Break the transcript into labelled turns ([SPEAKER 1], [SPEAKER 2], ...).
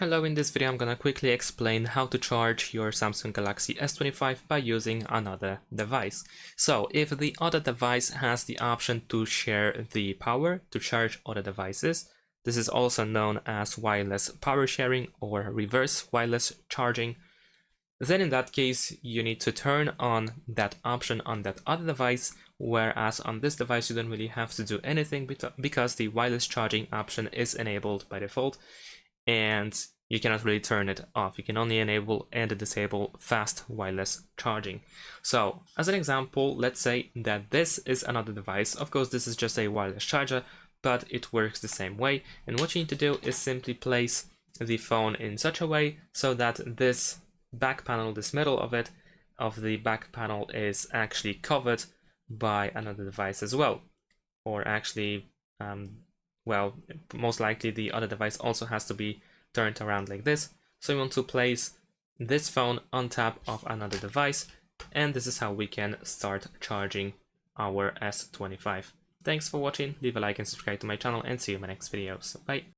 [SPEAKER 1] Hello, in this video I'm gonna quickly explain how to charge your Samsung Galaxy S25 by using another device. So if the other device has the option to share the power to charge other devices, this is also known as wireless power sharing or reverse wireless charging, then in that case you need to turn on that option on that other device, whereas on this device you don't really have to do anything because the wireless charging option is enabled by default and you cannot really turn it off. You can only enable and disable fast wireless charging. So as an example, let's say that this is another device. Of course, this is just a wireless charger, but it works the same way. And what you need to do is simply place the phone in such a way so that this back panel, this middle of the back panel is actually covered by another device as well. Or actually, well, most likely the other device also has to be turned around like this. So you want to place this phone on top of another device, and this is how we can start charging our S25. Thanks for watching, leave a like and subscribe to my channel, and see you in my next videos. Bye!